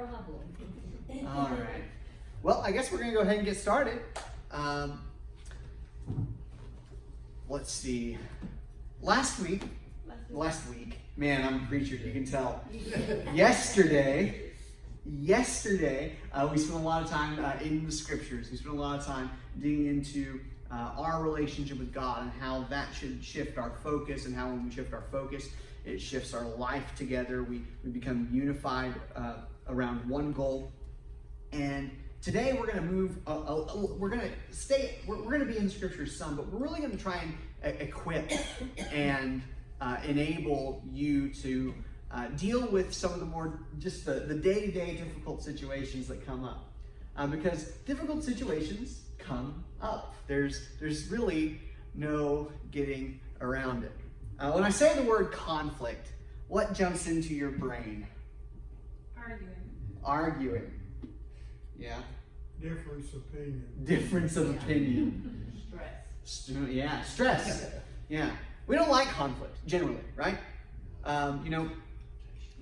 problem. All right. Well, I guess we're going to go ahead and get started. Let's see. Last week, man, I'm a preacher, you can tell. Yesterday, we spent a lot of time in the scriptures. We spent a lot of time digging into our relationship with God and how that should shift our focus, and how when we shift our focus, it shifts our life together. We become unified around one goal. And today we're going to move. We're going to be in the scriptures some, but we're really going to try and equip and enable you to deal with some of the more just the day-to-day difficult situations that come up, because difficult situations come up. There's really no getting around it. When I say the word conflict, what jumps into your brain? Arguing. Yeah. Difference of opinion. Stress. Stress. Yeah. We don't like conflict, generally, right?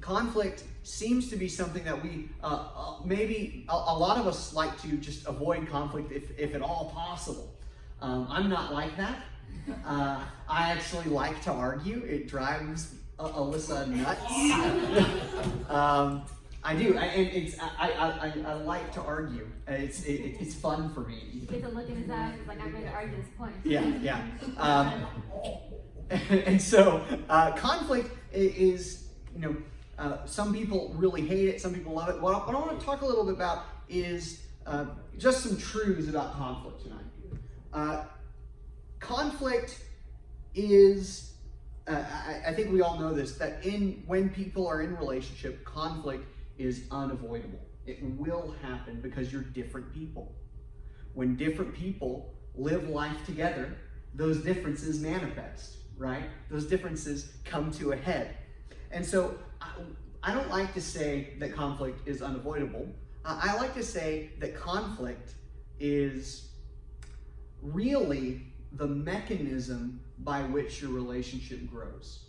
Conflict seems to be something that we, maybe a lot of us like to just avoid conflict if at all possible. I'm not like that. I actually like to argue. It drives Alyssa nuts. I do, I like to argue. It's fun for me. You get to look in his eyes, it's like I'm going to argue this point. Yeah. And so conflict is, some people really hate it, some people love it. What I want to talk a little bit about is just some truths about conflict tonight. Conflict is, I think we all know this, that when people are in relationship, conflict is unavoidable. It will happen because you're different people. When different people live life together, those differences manifest, right? Those differences come to a head. And so I don't like to say that conflict is unavoidable. I like to say that conflict is really the mechanism by which your relationship grows.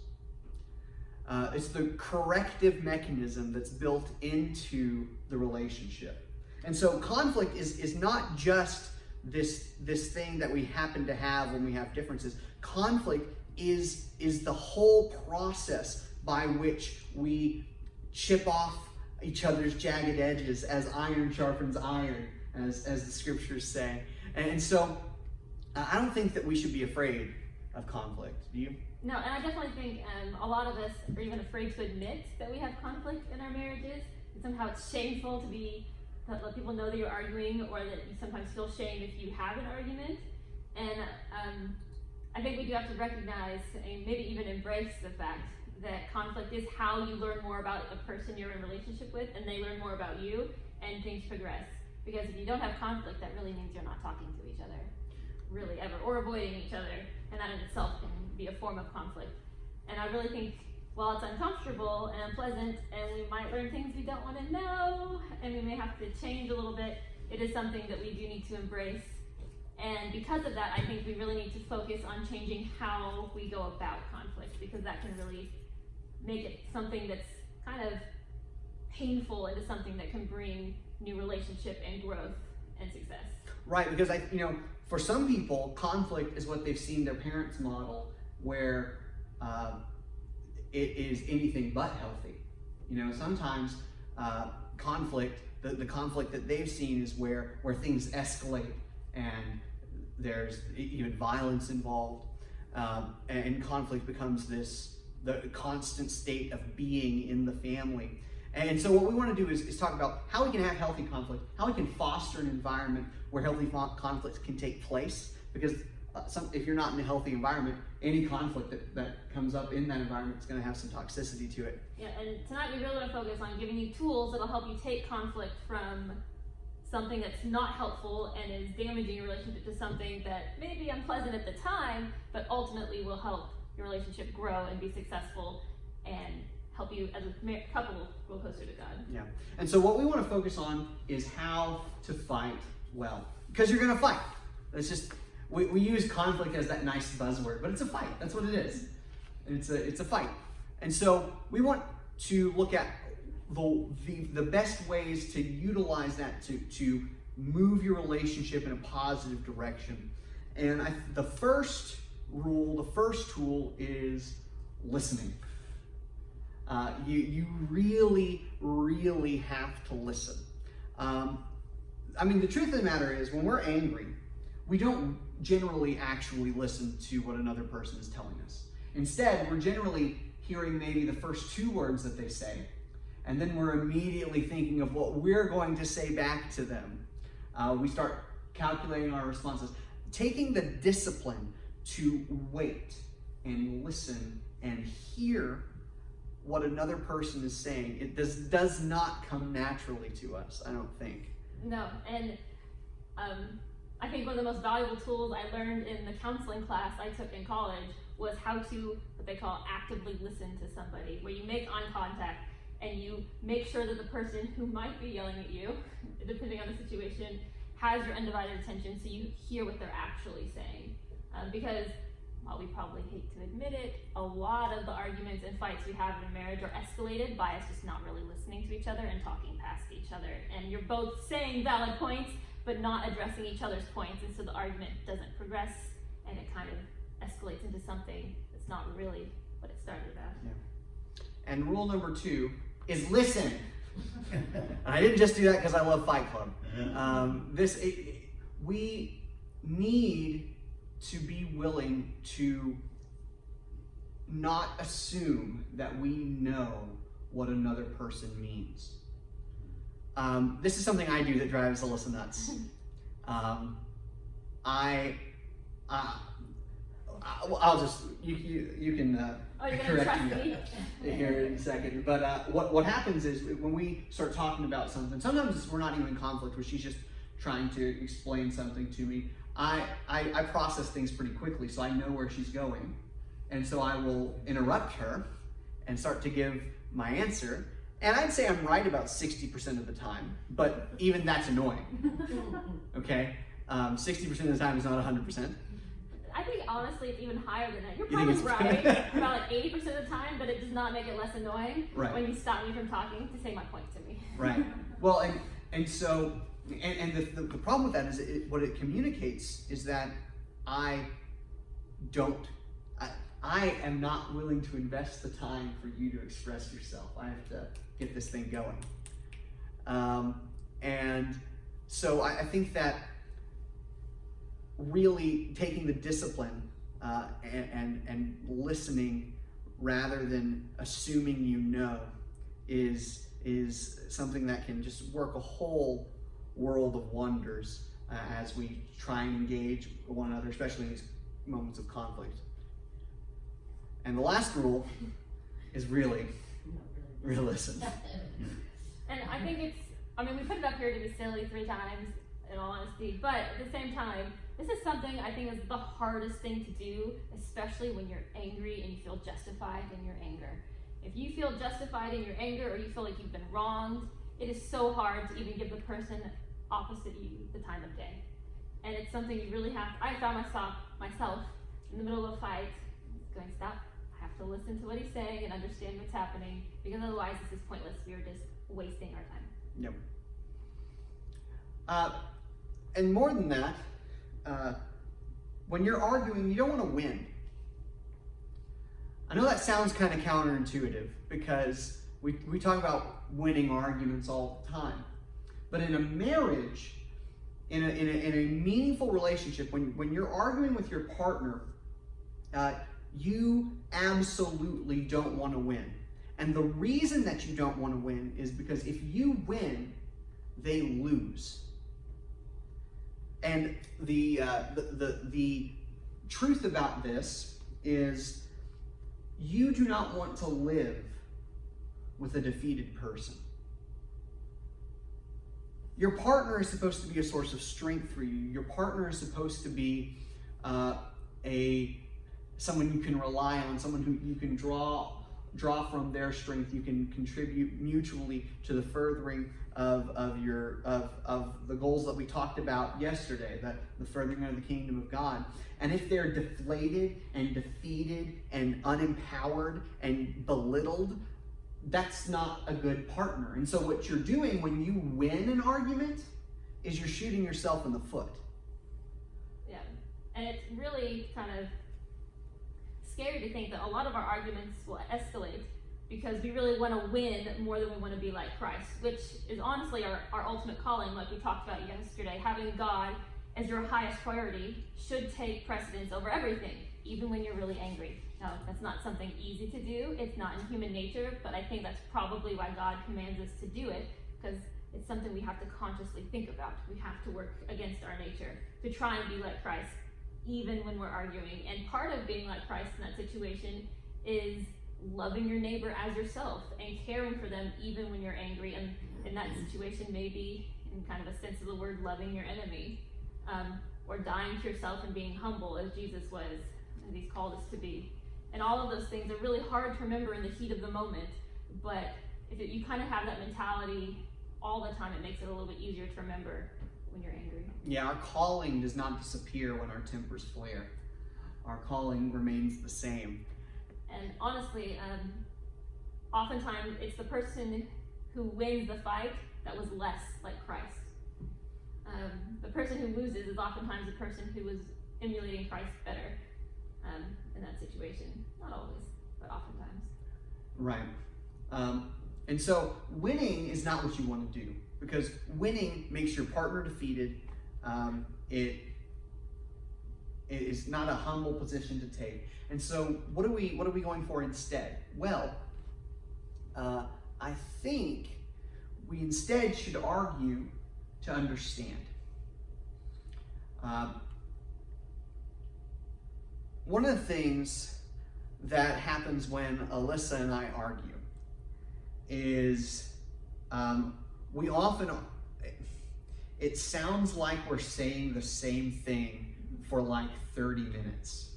It's the corrective mechanism that's built into the relationship. And so conflict is not just this thing that we happen to have when we have differences. Conflict is the whole process by which we chip off each other's jagged edges as iron sharpens iron, as the scriptures say. And so I don't think that we should be afraid of conflict. Do you? No, and I definitely think a lot of us are even afraid to admit that we have conflict in our marriages. And somehow it's shameful to let people know that you're arguing, or that you sometimes feel shame if you have an argument. And I think we do have to recognize and maybe even embrace the fact that conflict is how you learn more about the person you're in a relationship with, and they learn more about you, and things progress. Because if you don't have conflict, that really means you're not talking to each other, really ever, or avoiding each other, and that in itself can be a form of conflict. And I really think while it's uncomfortable and unpleasant, and we might learn things we don't want to know, and we may have to change a little bit, it is something that we do need to embrace. And because of that, I think we really need to focus on changing how we go about conflict, because that can really make it something that's kind of painful into something that can bring new relationship and growth and success. Right, because for some people, conflict is what they've seen their parents model, where it is anything but healthy. Sometimes conflict, the conflict that they've seen is where things escalate and there's even violence involved, and conflict becomes the constant state of being in the family. And so what we want to do is talk about how we can have healthy conflict, how we can foster an environment where healthy conflicts can take place. Because if you're not in a healthy environment, any conflict that comes up in that environment is going to have some toxicity to it. Yeah, and tonight we really want to focus on giving you tools that'll help you take conflict from something that's not helpful and is damaging your relationship to something that may be unpleasant at the time, but ultimately will help your relationship grow and be successful and help you as a couple grow closer to God. Yeah. And so what we want to focus on is how to fight well. Because you're going to fight. It's just, we use conflict as that nice buzzword, but it's a fight. That's what it is. It's a fight. And so we want to look at the best ways to utilize that to move your relationship in a positive direction. And the first rule, the first tool is listening. You really, really have to listen. I mean, the truth of the matter is, when we're angry, we don't generally actually listen to what another person is telling us. Instead, we're generally hearing maybe the first two words that they say, and then we're immediately thinking of what we're going to say back to them. We start calculating our responses. Taking the discipline to wait and listen and hear what another person is saying, it does not come naturally to us, I don't think. No, and I think one of the most valuable tools I learned in the counseling class I took in college was how to, what they call, actively listen to somebody, where you make eye contact and you make sure that the person who might be yelling at you, depending on the situation, has your undivided attention, so you hear what they're actually saying. Because while we probably hate to admit it, a lot of the arguments and fights we have in a marriage are escalated by us just not really listening to each other and talking past each other. And you're both saying valid points, but not addressing each other's points, and so the argument doesn't progress, and it kind of escalates into something that's not really what it started about. Yeah. And rule number 2 is listen. I didn't just do that because I love Fight Club. We need to be willing to not assume that we know what another person means. This is something I do that drives Alyssa nuts. I'll just, you can correct me here in a second. But what happens is, when we start talking about something, sometimes we're not even in conflict, where she's just trying to explain something to me. I process things pretty quickly, so I know where she's going. And so I will interrupt her and start to give my answer. And I'd say I'm right about 60% of the time, but even that's annoying. Okay? 60% of the time is not 100%. I think honestly it's even higher than that. You're probably right about like 80% of the time, but it does not make it less annoying when you stop me from talking to say my point to me. Right. Well, and so the problem with that is what it communicates is that I am not willing to invest the time for you to express yourself. I have to get this thing going. And so I think that really taking the discipline and listening rather than assuming you know is something that can just work a whole world of wonders as we try and engage one another, especially in these moments of conflict. And the last rule is really listen. And I think we put it up here to be silly 3 times, in all honesty, but at the same time, this is something I think is the hardest thing to do, especially when you're angry and you feel justified in your anger. If you feel justified in your anger, or you feel like you've been wronged, it is so hard to even give the person opposite you the time of day. And it's something you really have to, I found myself in the middle of a fight, going, stop, I have to listen to what he's saying and understand what's happening, because otherwise this is pointless. We are just wasting our time. Yep. And more than that, when you're arguing, you don't want to win. I know that sounds kind of counterintuitive, because we talk about winning arguments all the time. But in a marriage, in a meaningful relationship, when you're arguing with your partner, you absolutely don't want to win. And the reason that you don't want to win is because if you win, they lose. And the truth about this is, you do not want to live with a defeated person. Your partner is supposed to be a source of strength for you. Your partner is supposed to be someone you can rely on, someone who you can draw from their strength. You can contribute mutually to the furthering of the goals that we talked about yesterday, the furthering of the kingdom of God. And if they're deflated and defeated and unempowered and belittled, that's not a good partner. And so what you're doing when you win an argument is you're shooting yourself in the foot. Yeah, and it's really kind of scary to think that a lot of our arguments will escalate because we really want to win more than we want to be like Christ, which is honestly our ultimate calling, like we talked about yesterday. Having God as your highest priority should take precedence over everything, even when you're really angry. Now, that's not something easy to do. It's not in human nature, but I think that's probably why God commands us to do it, because it's something we have to consciously think about. We have to work against our nature to try and be like Christ, even when we're arguing. And part of being like Christ in that situation is loving your neighbor as yourself and caring for them even when you're angry. And in that situation, maybe in kind of a sense of the word, loving your enemy, or dying to yourself and being humble as Jesus was, as he's called us to be. And all of those things are really hard to remember in the heat of the moment, but if you kind of have that mentality all the time, it makes it a little bit easier to remember when you're angry. Yeah, our calling does not disappear when our tempers flare. Our calling remains the same. And honestly, oftentimes it's the person who wins the fight that was less like Christ. The person who loses is oftentimes the person who was emulating Christ better in that situation. Not always, but oftentimes. Right. And so winning is not what you want to do, because winning makes your partner defeated. It is not a humble position to take. And so what are we going for instead? Well, I think we instead should argue to understand. One of the things that happens when Alyssa and I argue is we often, it sounds like we're saying the same thing for like 30 minutes,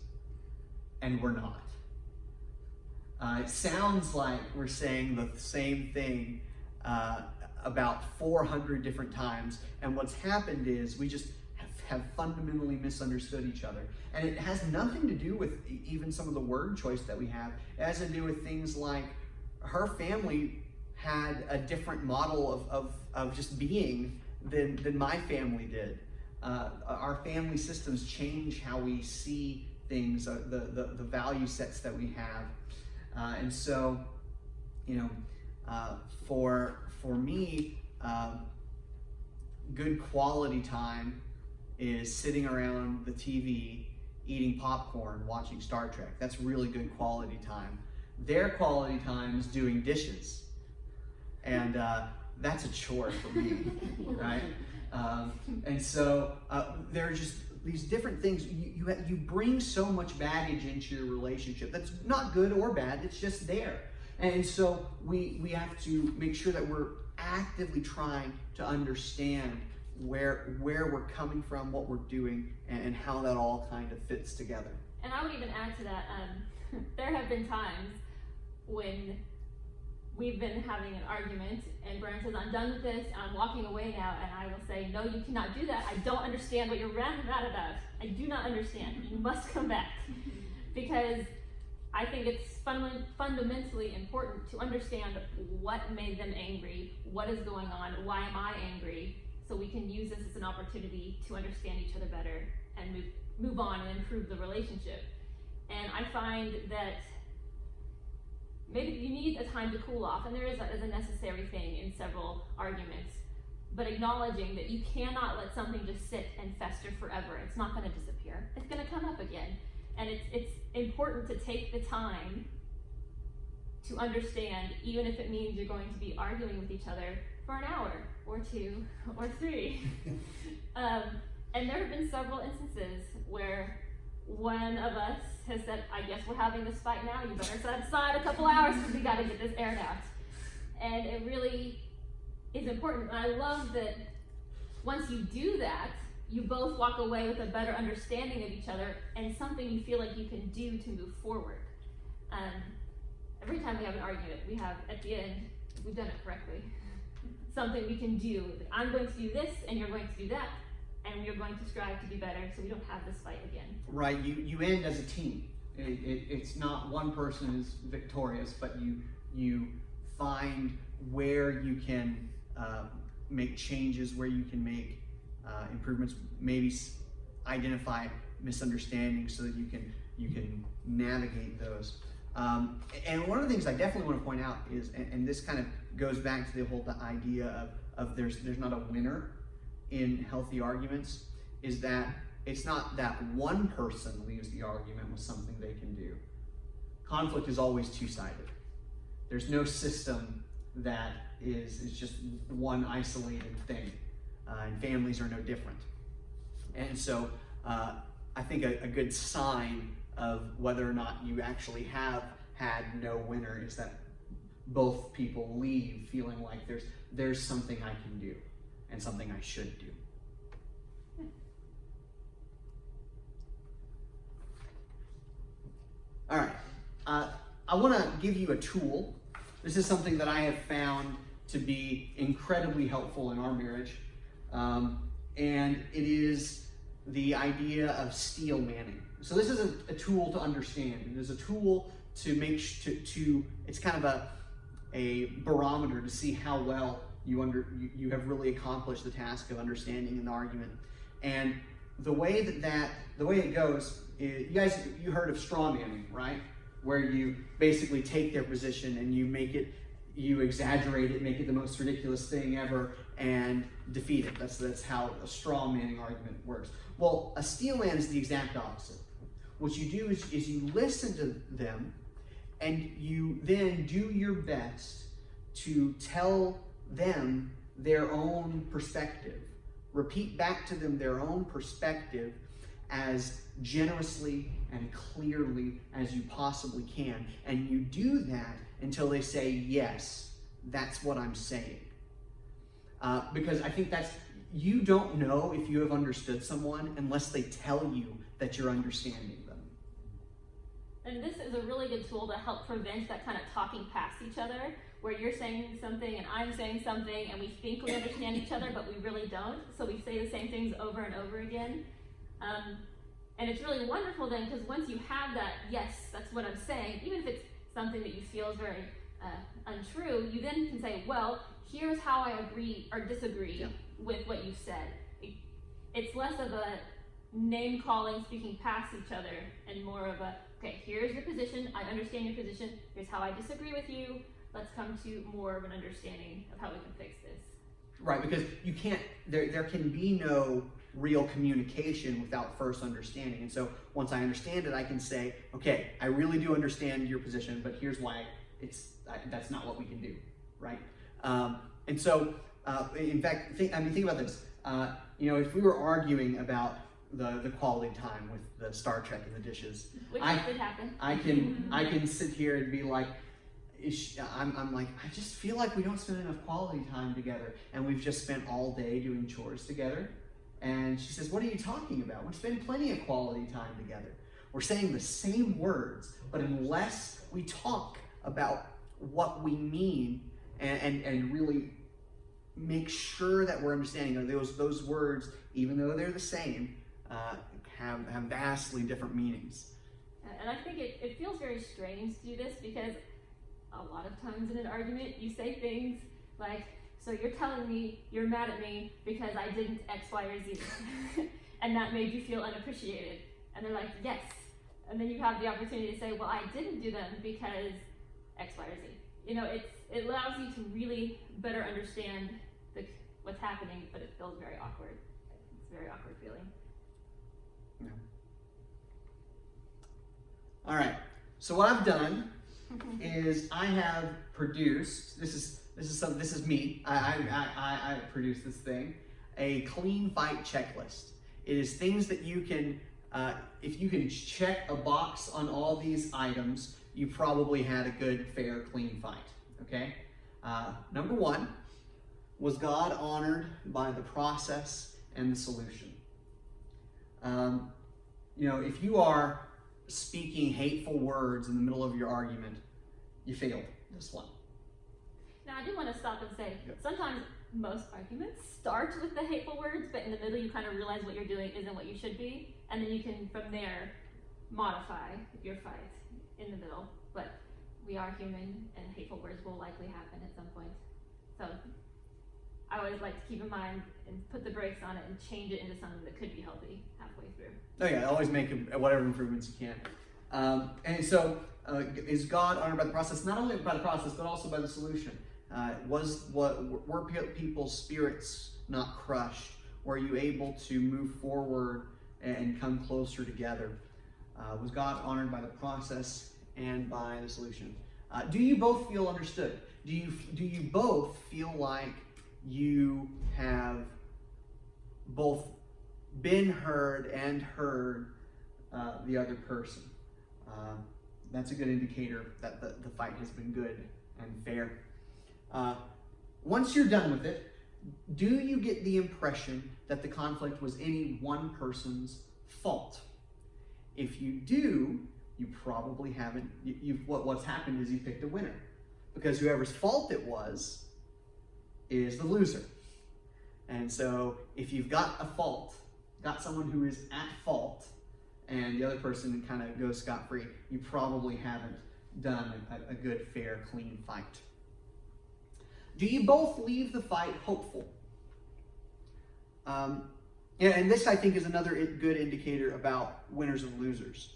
and we're not. It sounds like we're saying the same thing about 400 different times, and what's happened is we just have fundamentally misunderstood each other. And it has nothing to do with even some of the word choice that we have. It has to do with things like her family had a different model of just being than my family did. Our family systems change how we see things, the value sets that we have. And so, for me, good quality time is sitting around the TV, eating popcorn, watching Star Trek. That's really good quality time. Their quality time is doing dishes. And that's a chore for me, right? And so there are just these different things. You bring so much baggage into your relationship. That's not good or bad, it's just there. And so we have to make sure that we're actively trying to understand where we're coming from, what we're doing, and how that all kind of fits together. And I would even add to that, there have been times when we've been having an argument and Brian says, I'm done with this, I'm walking away now, and I will say, no, you cannot do that. I don't understand what you're mad about. I do not understand. You must come back. Because I think it's fundamentally important to understand what made them angry, what is going on, why am I angry, so we can use this as an opportunity to understand each other better and move on and improve the relationship. And I find that maybe you need a time to cool off, and there is a necessary thing in several arguments, but acknowledging that you cannot let something just sit and fester forever. It's not going to disappear. It's going to come up again. And it's important to take the time to understand, even if it means you're going to be arguing with each other for an hour or 2 or 3. And there have been several instances where one of us has said, I guess we're having this fight now, you better set aside a couple hours because we got to get this aired out. And it really is important. And I love that once you do that, you both walk away with a better understanding of each other and something you feel like you can do to move forward. Every time we have an argument, we have, at the end, if we've done it correctly, something we can do. I'm going to do this, and you're going to do that, and we're going to strive to be better so we don't have this fight again. Right, you end as a team. It's not one person is victorious, but you find where you can make changes, where you can make improvements, maybe identify misunderstandings so that you can navigate those. And one of the things I definitely want to point out is, and this kind of goes back to the idea of there's not a winner in healthy arguments, is that it's not that one person leaves the argument with something they can do. Conflict is always two-sided. There's no system that is just one isolated thing, and families are no different. And so I think a good sign of whether or not you actually have had no winner is that both people leave feeling like there's something I can do and something I should do. All right, I want to give you a tool. This is something that I have found to be incredibly helpful in our marriage, and it is the idea of steel manning. So this is a tool to understand. It is a tool to it's kind of a barometer to see how well you have really accomplished the task of understanding an argument. And the way it goes is, you heard of straw manning, right? Where you basically take their position and you exaggerate it, make it the most ridiculous thing ever, and defeat it. That's how a straw manning argument works. Well, a steel man is the exact opposite. What you do is you listen to them, and you then do your best to tell them their own perspective. Repeat back to them their own perspective as generously and clearly as you possibly can. And you do that until they say, yes, that's what I'm saying. Because I think you don't know if you have understood someone unless they tell you that you're understanding them. And this is a really good tool to help prevent that kind of talking past each other, where you're saying something and I'm saying something and we think we understand each other, but we really don't. So we say the same things over and over again. And it's really wonderful then, because once you have that, yes, that's what I'm saying, even if it's something that you feel is very untrue, you then can say, well, here's how I agree or disagree with what you said. It's less of a name calling, speaking past each other, and more of a, okay, here's your position, I understand your position, here's how I disagree with you, let's come to more of an understanding of how we can fix this. Right, because you can't, there can be no real communication without first understanding. And so once I understand it, I can say, okay, I really do understand your position, but here's why that's not what we can do, right? And so, in fact, think about this. If we were arguing about the quality time with the Star Trek and the dishes, which could happen. I can sit here and be like, I'm like, I just feel like we don't spend enough quality time together, and we've just spent all day doing chores together. And she says, what are you talking about? We spend plenty of quality time together. We're saying the same words, but unless we talk about what we mean and really make sure that we're understanding those words, even though they're the same, have vastly different meanings. And I think it feels very strange to do this, because a lot of times in an argument you say things like, so you're telling me you're mad at me because I didn't X, Y, or Z, and that made you feel unappreciated. And they're like, yes. And then you have the opportunity to say, well, I didn't do them because X, Y, or Z. It allows you to really better understand what's happening, but it feels very awkward. It's a very awkward feeling. Yeah. All right. So what I've done is I have produced. This is me. I produced this thing, a clean fight checklist. It is things that you can, if you can check a box on all these items, you probably had a good, fair, clean fight. Okay. Number one, was God honored by the process and the solution? If you are speaking hateful words in the middle of your argument, you failed this one. Now, I do want to stop and say, sometimes most arguments start with the hateful words, but in the middle you kind of realize what you're doing isn't what you should be, and then you can, from there, modify your fight in the middle. But we are human, and hateful words will likely happen at some point. So I always like to keep in mind and put the brakes on it and change it into something that could be healthy halfway through. Oh yeah, always make whatever improvements you can. And so, is God honored by the process? Not only by the process, but also by the solution. Were people's spirits not crushed? Were you able to move forward and come closer together? Was God honored by the process and by the solution? Do you both feel understood? Do you both feel like you have both been heard and heard the other person? That's a good indicator that the fight has been good and fair. Once you're done with it, do you get the impression that the conflict was any one person's fault? If you do, you probably haven't. What's happened is you picked a winner, because whoever's fault it was is the loser. And so if you've got a fault, got someone who is at fault, and the other person kind of goes scot-free, you probably haven't done a good, fair, clean fight. Do you both leave the fight hopeful? And this, I think, is another good indicator about winners and losers,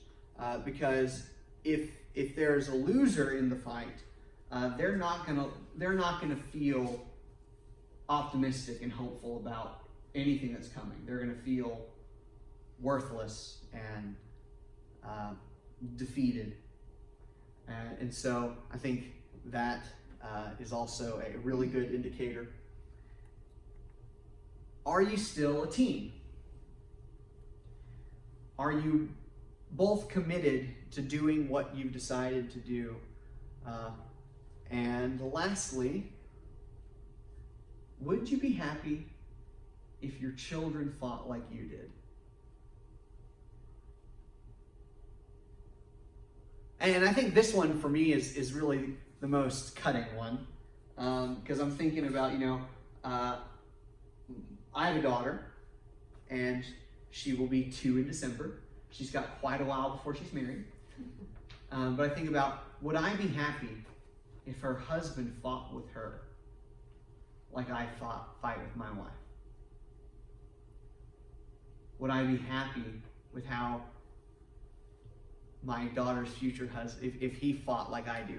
because if there's a loser in the fight, they're not gonna feel optimistic and hopeful about anything that's coming. They're gonna feel worthless and defeated, and so I think that is also a really good indicator. Are you still a team? Are you both committed to doing what you've decided to do? And lastly, would you be happy if your children fought like you did? And I think this one for me is really the most cutting one, because I'm thinking about, I have a daughter, and she will be 2 in December. She's got quite a while before she's married. But I think about, would I be happy if her husband fought with her like I fight with my wife? Would I be happy with how my daughter's future husband, if he fought like I do?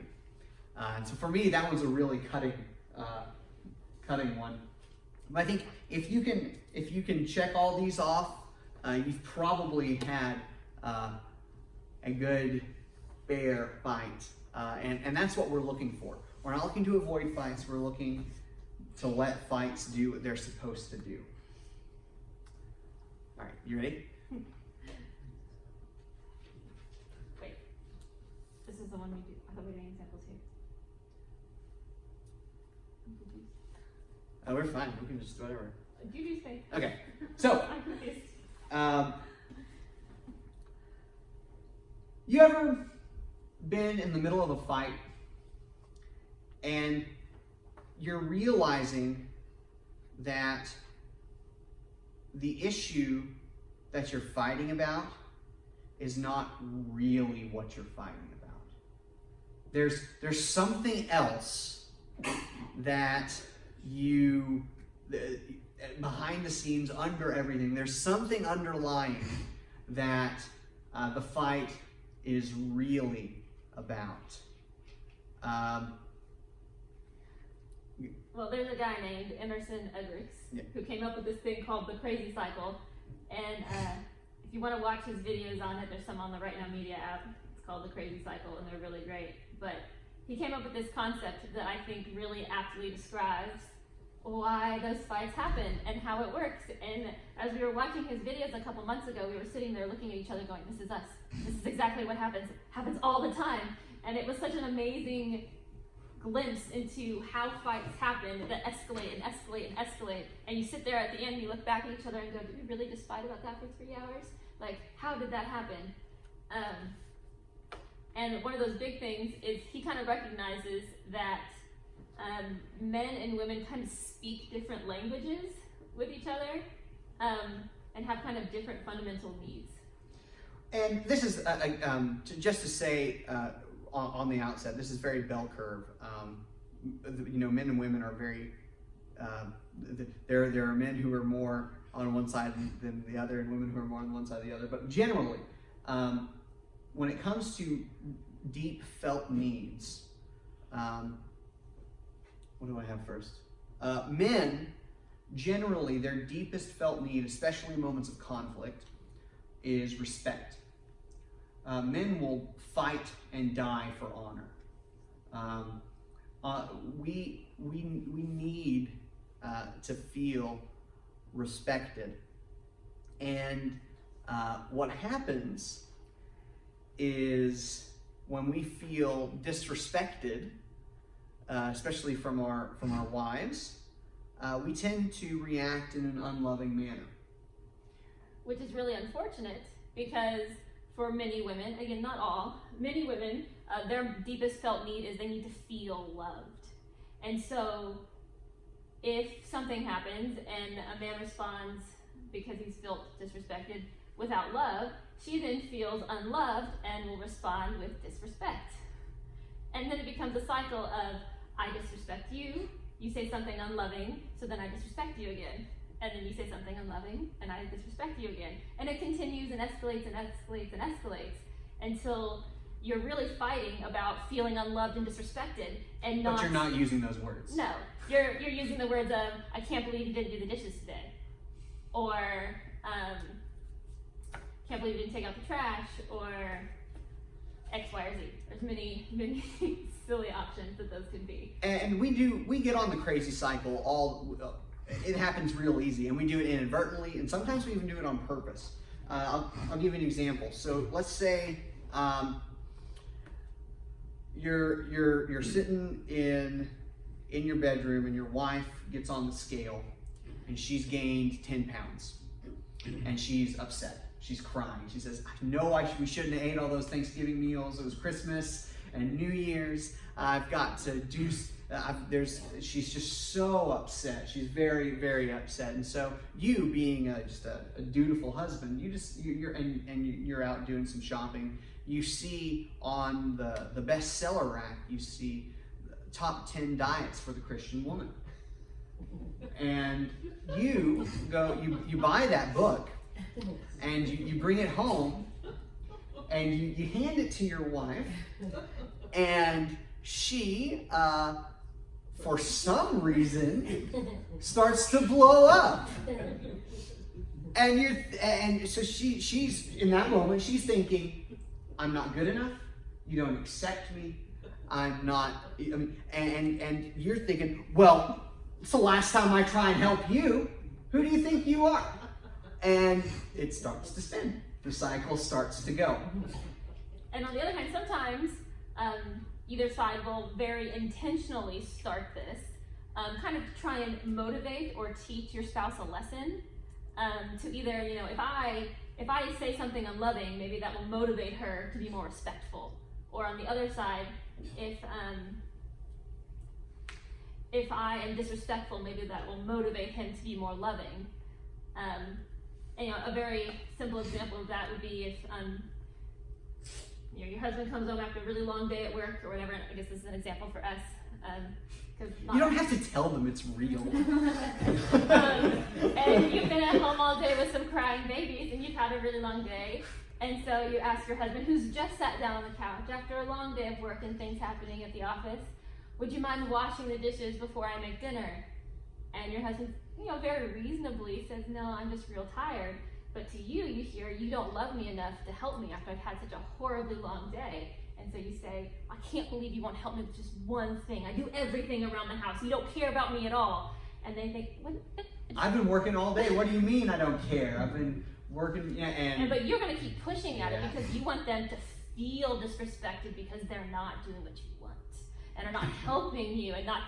And so for me, that was a really cutting one. But I think if you can check all these off, you've probably had a good, fair fight, and that's what we're looking for. We're not looking to avoid fights. We're looking to let fights do what they're supposed to do. All right, you ready? Wait, this is the one we do. I thought we were doing examples here. Oh, we're fine. We can just whatever. You do say. Okay, so. I'm confused. You ever been in the middle of a fight and you're realizing that the issue that you're fighting about is not really what you're fighting about? There's something else that behind the scenes, under everything, there's something underlying that the fight is really about. Well, there's a guy named Emerson Eggerichs who came up with this thing called the crazy cycle. And if you want to watch his videos on it, there's some on the Right Now Media app. It's called the Crazy Cycle, and they're really great. But he came up with this concept that I think really aptly describes why those fights happen and how it works. And as we were watching his videos a couple months ago, we were sitting there looking at each other going, this is us. This is exactly what happens. Happens all the time. And it was such an amazing glimpse into how fights happen that escalate and escalate and escalate. And you sit there at the end, you look back at each other and go, did we really just fight about that for 3 hours? Like, how did that happen? And one of those big things is he kind of recognizes that men and women kind of speak different languages with each other and have kind of different fundamental needs. And this is just to say on the outset. This is very bell curve. Men and women are very. There are men who are more on one side than the other, and women who are more on one side than the other. But generally, when it comes to deep felt needs, what do I have first? Men, generally, their deepest felt need, especially in moments of conflict, is respect. Men will fight and die for honor. We need to feel respected. And what happens is when we feel disrespected, especially from our wives, we tend to react in an unloving manner. Which is really unfortunate because for many women, again, not all, many women, their deepest felt need is they need to feel loved. And so if something happens and a man responds because he's felt disrespected without love, she then feels unloved and will respond with disrespect. And then it becomes a cycle of, I disrespect you, you say something unloving, so then I disrespect you again. And then you say something unloving, and I disrespect you again. And it continues and escalates and escalates and escalates until you're really fighting about feeling unloved and disrespected, and not. But you're not using those words. No, you're using the words of, I can't believe you didn't do the dishes today, or can't believe you didn't take out the trash, or X, Y, or Z. There's many silly options that those could be. And we get on the crazy cycle it happens real easy, and we do it inadvertently, and sometimes we even do it on purpose. I'll give you an example. So let's say you're sitting in your bedroom, and your wife gets on the scale, and she's gained 10 pounds, and she's upset. She's crying. She says, I know we shouldn't have ate all those Thanksgiving meals. It was Christmas and New Year's. I've got to do. She's just so upset. She's very, very upset. And so you, being just a dutiful husband, you're out doing some shopping. You see on the bestseller rack, you see top 10 diets for the Christian woman, and you buy that book, and you bring it home, and you hand it to your wife, and she, for some reason, starts to blow up. And so she's in that moment, she's thinking, I'm not good enough, you don't accept me, I'm not, and you're thinking, well, it's the last time I try and help you, who do you think you are? And it starts to spin. The cycle starts to go. And on the other hand, sometimes either side will very intentionally start this, kind of try and motivate or teach your spouse a lesson, to either, if I say something unloving, maybe that will motivate her to be more respectful. Or on the other side, if I am disrespectful, maybe that will motivate him to be more loving. A very simple example of that would be if your husband comes home after a really long day at work or whatever. I guess this is an example for us. You don't have to tell them it's real. And you've been at home all day with some crying babies, and you've had a really long day. And so you ask your husband, who's just sat down on the couch after a long day of work and things happening at the office, would you mind washing the dishes before I make dinner? And your husband, very reasonably says, no, I'm just real tired. But to you, you hear, you don't love me enough to help me after I've had such a horribly long day. And so you say, I can't believe you won't help me with just one thing. I do everything around the house. You don't care about me at all. And they think, what? I've been working all day. What do you mean I don't care? I've been working, but you're going to keep pushing at it because you want them to feel disrespected because they're not doing what you want and are not helping you and not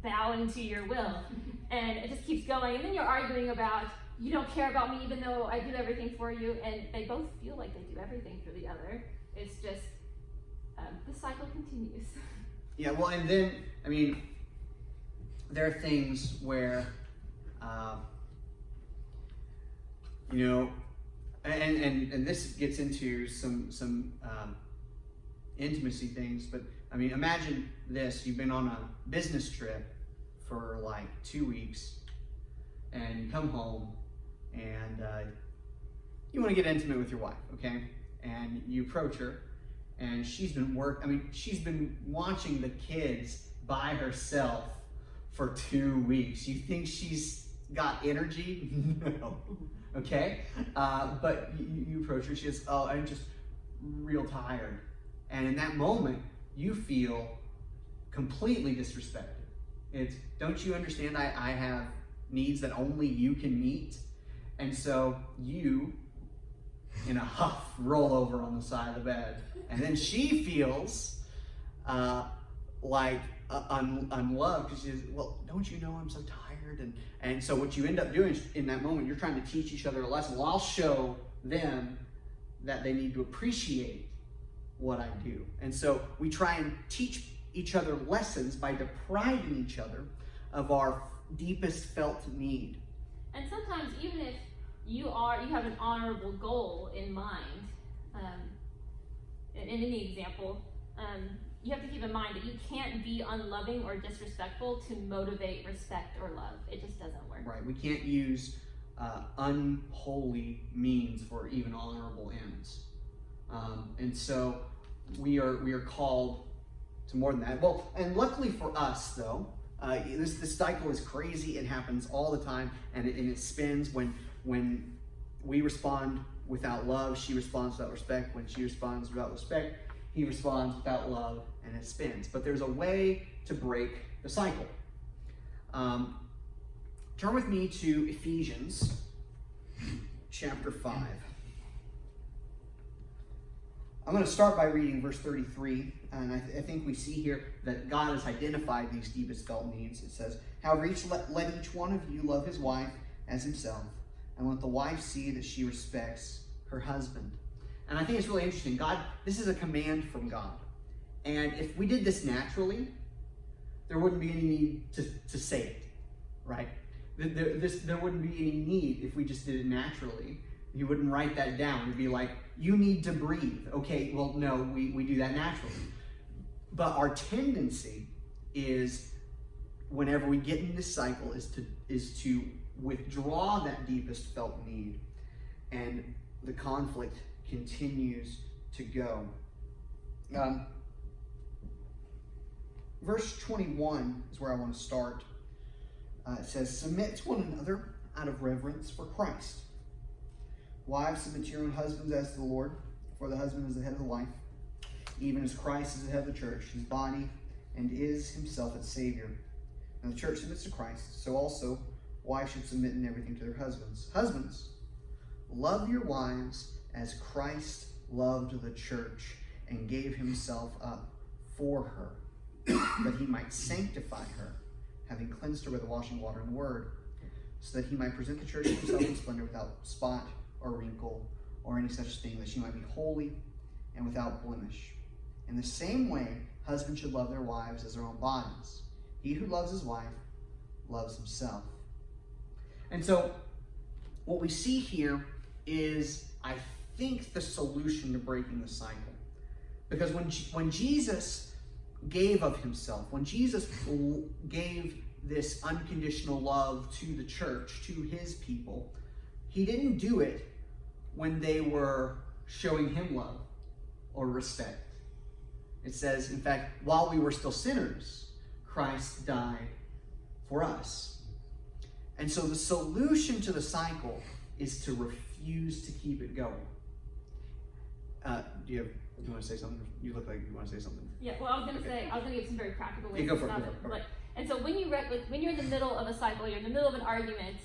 bowing to your will. And it just keeps going. And then you're arguing about, you don't care about me even though I do everything for you. And they both feel like they do everything for the other. It's just, the cycle continues. Yeah, well, and then, there are things where, and this gets into some intimacy things, but I mean, imagine this. You've been on a business trip for like 2 weeks, and you come home, and you want to get intimate with your wife, okay? And you approach her, and she's been watching the kids by herself for 2 weeks. You think she's got energy? No. Okay? But you approach her, she says, oh, I'm just real tired. And in that moment, you feel completely disrespected. It's, don't you understand I have needs that only you can meet? And so you, in a huff, roll over on the side of the bed. And then she feels like unloved, because she says, well, don't you know I'm so tired? And so what you end up doing in that moment, you're trying to teach each other a lesson. Well, I'll show them that they need to appreciate what I do. And so we try and teach each other lessons by depriving each other of our deepest felt need. And sometimes even if you have an honorable goal in mind, in any example, you have to keep in mind that you can't be unloving or disrespectful to motivate respect or love. It just doesn't work. Right. We can't use unholy means for even honorable ends. And so we are called to more than that. Well, and luckily for us, though, this cycle is crazy. It happens all the time, and it spins. When we respond without love, she responds without respect. When she responds without respect, he responds without love, and it spins. But there's a way to break the cycle. Turn with me to Ephesians chapter 5. I'm going to start by reading verse 33, and I think we see here that God has identified these deepest felt needs. It says, however, let each one of you love his wife as himself, and let the wife see that she respects her husband. And I think it's really interesting. This is a command from God. And if we did this naturally, there wouldn't be any need to say it, right? There wouldn't be any need if we just did it naturally. You wouldn't write that down. It'd be like, you need to breathe. Okay, well, no, we do that naturally. But our tendency is, whenever we get in this cycle, is to withdraw that deepest felt need, and the conflict continues to go. Verse 21 is where I want to start. It says, submit to one another out of reverence for Christ. Wives, submit to your own husbands as to the Lord, for the husband is the head of the wife, even as Christ is the head of the church, his body, and is himself its Savior. And the church submits to Christ, so also wives should submit in everything to their husbands. Husbands, love your wives as Christ loved the church and gave himself up for her, that he might sanctify her, having cleansed her with the washing water and the word, so that he might present the church himself in splendor, without spot or wrinkle or any such thing, that she might be holy and without blemish. In the same way, husbands should love their wives as their own bodies. He who loves his wife loves himself. And so what we see here is, I think, the solution to breaking the cycle. Because when Jesus gave of himself, when Jesus gave this unconditional love to the church, to his people, he didn't do it when they were showing him love or respect. It says, in fact, while we were still sinners, Christ died for us. And so the solution to the cycle is to refuse to keep it going. Do you want to say something? You look like you want to say something. Yeah, well, I was going to give some very practical ways. Yeah, go for it. And so when you're in the middle of a cycle, you're in the middle of an argument,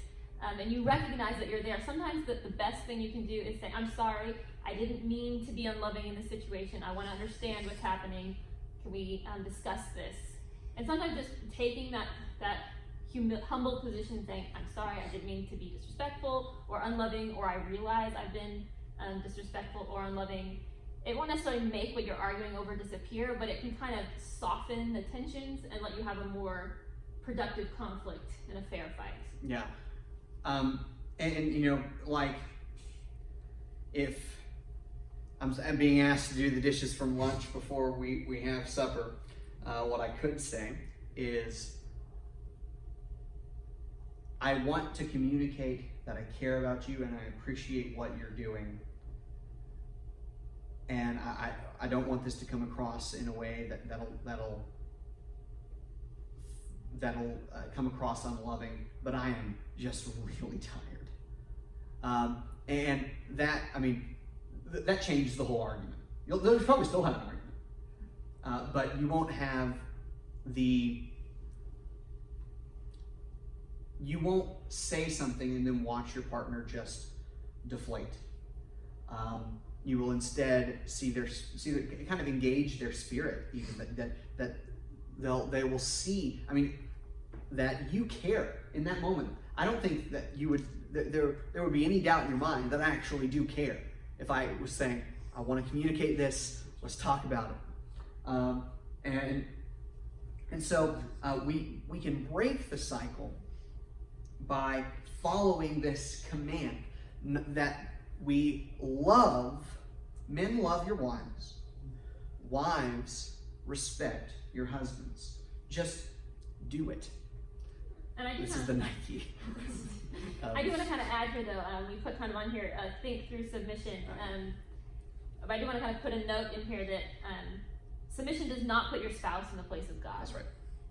and you recognize that you're there, sometimes the best thing you can do is say, I'm sorry, I didn't mean to be unloving in this situation. I want to understand what's happening. Can we discuss this? And sometimes just taking that humble position and saying, I'm sorry, I didn't mean to be disrespectful or unloving, or I realize I've been disrespectful or unloving. It won't necessarily make what you're arguing over disappear, but it can kind of soften the tensions and let you have a more productive conflict in a fair fight. Yeah. And you know, like, if I'm being asked to do the dishes from lunch before we have supper. What I could say is I want to communicate that I care about you and I appreciate what you're doing. And I don't want this to come across in a way that'll come across unloving, but I am just really tired. And that, I mean, that changes the whole argument. You'll probably still have an argument, but you won't have you won't say something and then watch your partner just deflate. You will instead kind of engage their spirit, even that they will see. I mean, that you care in that moment. I don't think that there would be any doubt in your mind that I actually do care. If I was saying, I want to communicate this, let's talk about it. And so we can break the cycle by following this command that men love your wives, wives respect your husbands. Just do it. And This is the Nike. I do want to kind of add here, though. We put kind of on here, think through submission. But I do want to kind of put a note in here that submission does not put your spouse in the place of God. That's right.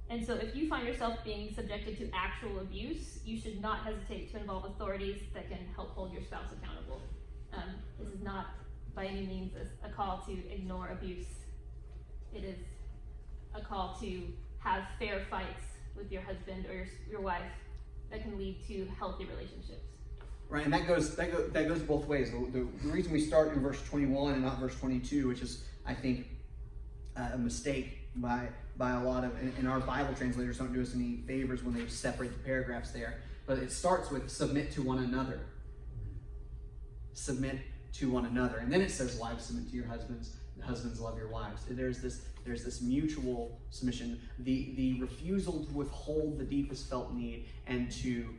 And so if you find yourself being subjected to actual abuse, you should not hesitate to involve authorities that can help hold your spouse accountable. This is not by any means a call to ignore abuse. It is a call to have fair fights with your husband or your wife that can lead to healthy relationships. Right, and that goes both ways. The reason we start in verse 21 and not verse 22, which is, I think, a mistake by a lot of, and our Bible translators don't do us any favors when they separate the paragraphs there. But it starts with submit to one another. Submit to one another, and then it says, "Wives, submit to your husbands. Husbands, love your wives." There's this mutual submission, the refusal to withhold the deepest felt need, and to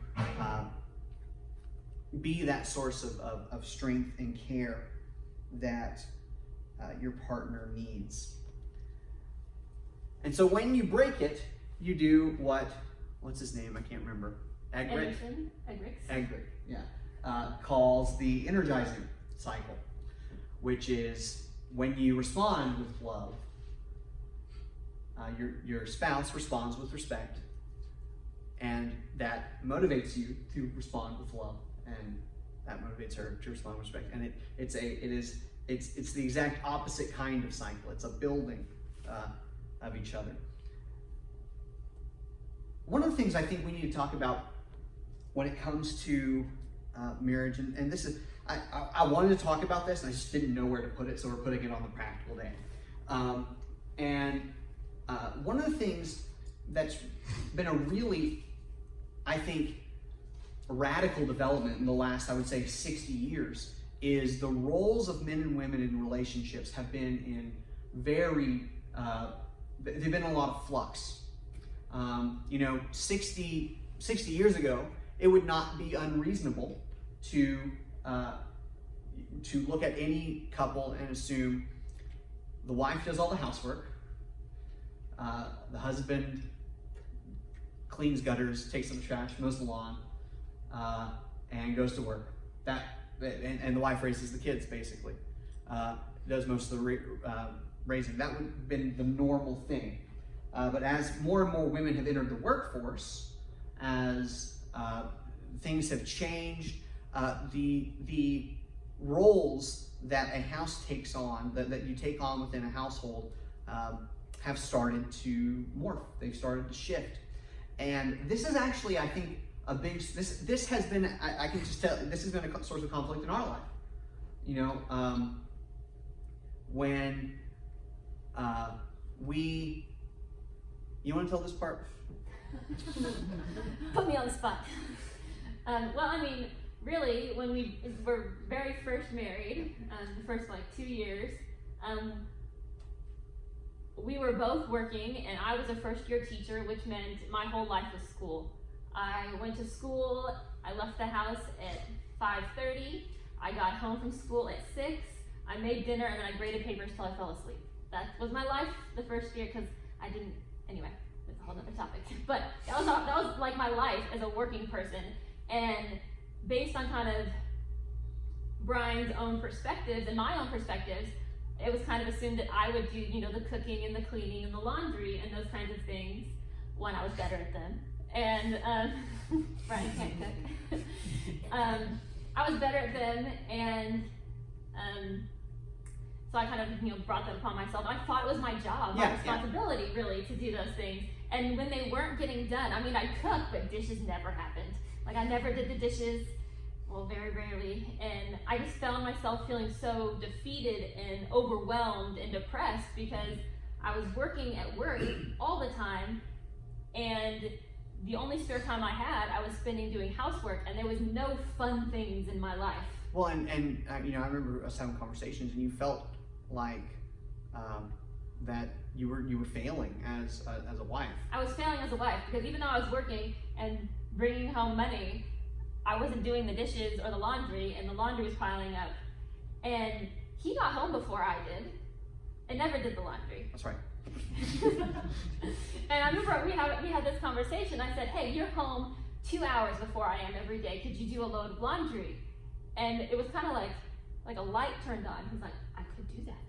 be that source of strength and care that your partner needs. And so when you break it, you do what's his name? I can't remember. Eggerichs, yeah. Calls the energizing cycle, which is when you respond with love, your spouse responds with respect, and that motivates you to respond with love, and that motivates her to respond with respect. And it's the exact opposite kind of cycle. It's a building of each other. One of the things I think we need to talk about when it comes to marriage, and this is, I wanted to talk about this and I just didn't know where to put it, so we're putting it on the practical day. One of the things that's been a really, I think, radical development in the last, I would say, 60 years is the roles of men and women in relationships have been in they've been in a lot of flux. 60 years ago, it would not be unreasonable to look at any couple and assume the wife does all the housework, the husband cleans gutters, takes out the trash, mows the lawn, and goes to work. And the wife raises the kids, basically. Does most of the raising. That would have been the normal thing. But as more and more women have entered the workforce, as things have changed, the roles that a house takes on, that you take on within a household, have started to morph. They've started to shift. And this is actually, I think, this has been, I can just tell, this has been a source of conflict in our life. When you want to tell this part? Put me on the spot. Really, when we were very first married, the first 2 years, we were both working, and I was a first-year teacher, which meant my whole life was school. I went to school, I left the house at 5:30, I got home from school at 6, I made dinner, and then I graded papers till I fell asleep. That was my life the first year, because I didn't, anyway, that's a whole other topic. But that was like my life as a working person. And based on kind of Brian's own perspectives and my own perspectives, it was kind of assumed that I would do, the cooking and the cleaning and the laundry and those kinds of things when I was better at them. And Brian can't cook. I was better at them, and so I kind of brought that upon myself. I thought it was my job, my responsibility, really, to do those things. And when they weren't getting done, I mean, I cooked, but dishes never happened. Like, I never did the dishes. Well, very rarely, and I just found myself feeling so defeated and overwhelmed and depressed because I was working at work all the time, and the only spare time I had, I was spending doing housework, and there was no fun things in my life. Well, and I remember us having conversations, and you felt like that you were failing as a wife. I was failing as a wife because even though I was working and bringing home money, I wasn't doing the dishes or the laundry, and the laundry was piling up. And he got home before I did, and never did the laundry. That's right. And I remember we had this conversation. I said, "Hey, you're home 2 hours before I am every day. Could you do a load of laundry?" And it was kind of like a light turned on. He's like, "I could do that,"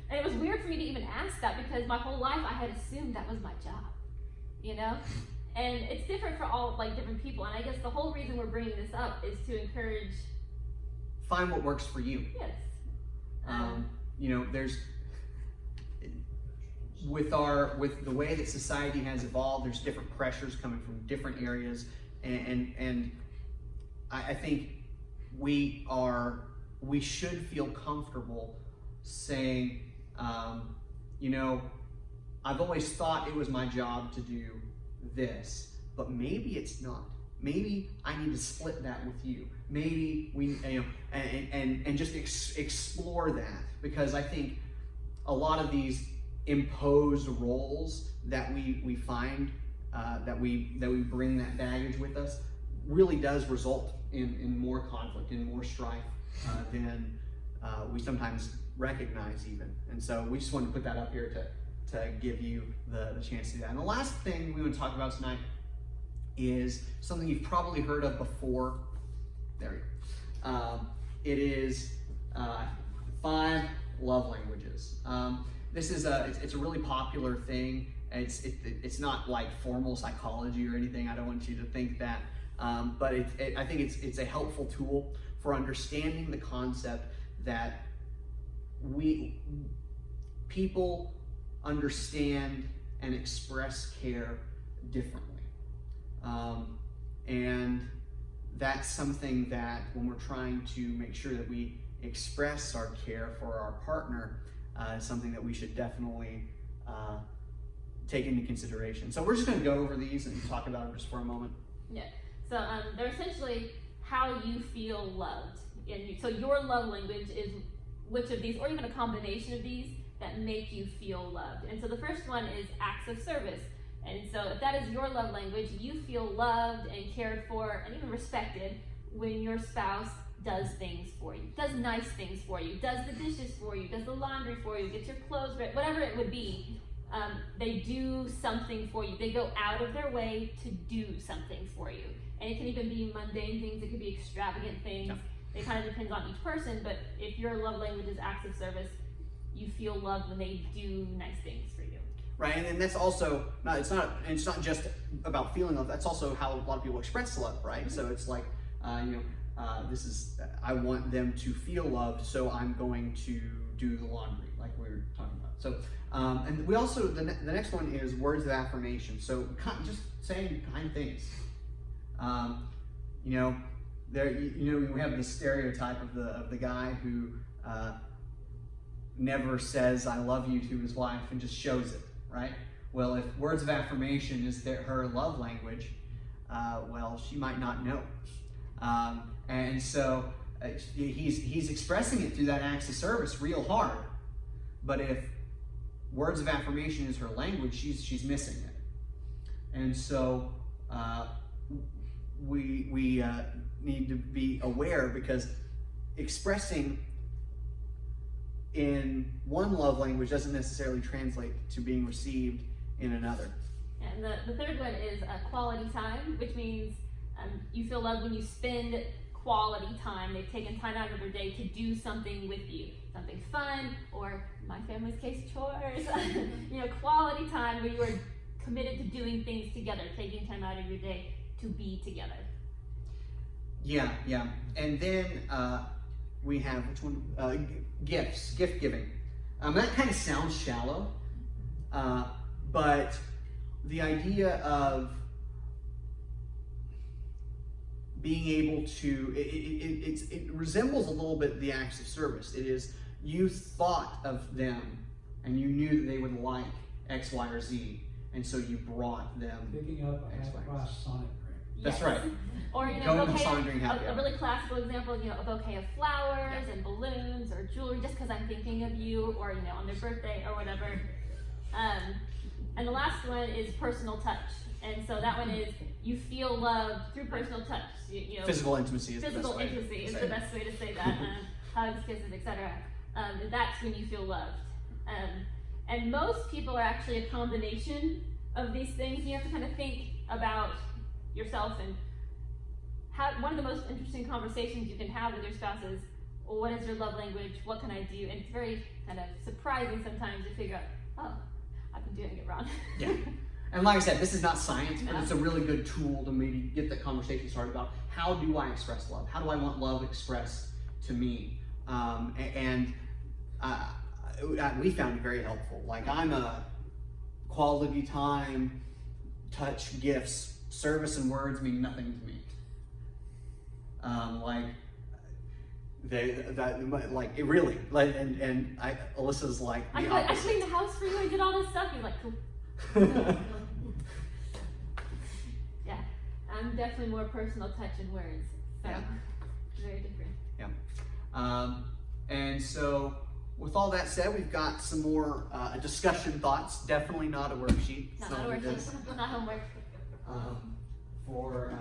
And it was weird for me to even ask that because my whole life I had assumed that was my job, And it's different for all different people, and I guess the whole reason we're bringing this up is to encourage. Find what works for you. Yes. There's with the way that society has evolved, there's different pressures coming from different areas, and I think we should feel comfortable saying, I've always thought it was my job to do this, but maybe it's not. Maybe I need to split that with you. Maybe we, and just explore that, because I think a lot of these imposed roles that we find that we bring that baggage with us really does result in more conflict and more strife than we sometimes recognize even. And so we just wanted to put that up here to give you the chance to do that. And the last thing we want to talk about tonight is something you've probably heard of before. There you go. It is 5 love languages. This is it's a really popular thing. It's not like formal psychology or anything. I don't want you to think that. But I think it's a helpful tool for understanding the concept that people understand and express care differently. And that's something that when we're trying to make sure that we express our care for our partner, is something that we should definitely take into consideration. So we're just going to go over these and talk about them just for a moment. Yeah. So they're essentially how you feel loved. So your love language is which of these, or even a combination of these, that make you feel loved. And so the first one is acts of service. And so if that is your love language, you feel loved and cared for and even respected when your spouse does things for you, does nice things for you, does the dishes for you, does the laundry for you, gets your clothes ready, whatever it would be. They do something for you. They go out of their way to do something for you. And it can even be mundane things, it could be extravagant things. Yeah. It kind of depends on each person, but if your love language is acts of service, you feel loved when they do nice things for you. Right, and that's also it's not just about feeling love. That's also how a lot of people express love, right? Mm-hmm. So it's like this is I want them to feel loved, so I'm going to do the laundry, like we were talking about. So and we also the next one is words of affirmation. So just saying kind things. We have this stereotype of the guy who never says "I love you" to his wife and just shows it, right? Well, if words of affirmation is her love language, well, she might not know. And so he's expressing it through that acts of service real hard. But if words of affirmation is her language, she's missing it. And so we need to be aware, because expressing in one love language doesn't necessarily translate to being received in another. And the third one is quality time, which means you feel loved when you spend quality time. They've taken time out of their day to do something with you, something fun, or in my family's case, chores. Quality time where you are committed to doing things together, taking time out of your day to be together. Yeah. And then we have, which one? Gifts, gift giving. That kind of sounds shallow, but the idea of being able to, it resembles a little bit the acts of service. It is, you thought of them and you knew that they would like X, Y, or Z, and so you brought them. Picking up a X, Y, half-price Sonic drink. That's Yes. right. Or Going to Sonic drink happy a hour. really classical example, a bouquet of flowers and balloons or jewelry, just because I'm thinking of you, or on their birthday or whatever. And the last one is personal touch, and so that one is you feel loved through personal touch. Physical intimacy is Physical the best way intimacy to is say the it. best way to say that. Hugs, kisses, etc. That's when you feel loved. And most people are actually a combination of these things. You have to kind of think about yourself, and one of the most interesting conversations you can have with your spouse is, well, what is your love language? What can I do? And it's very kind of surprising sometimes to figure out, oh, I've been doing it wrong. Yeah. And like I said, this is not science, but No. it's a really good tool to maybe get the conversation started about how do I express love? How do I want love expressed to me? We found it very helpful. Like, I'm a quality time, touch, gifts, service, and words mean nothing to me. Alyssa's like I the I cleaned the house for you. I did all this stuff. You're like, cool. opposite. Yeah, I'm definitely more personal touch and words. So Yeah. very different. And so, with all that said, we've got some more discussion thoughts. Definitely not a worksheet. Not So a it is, worksheet, not homework. for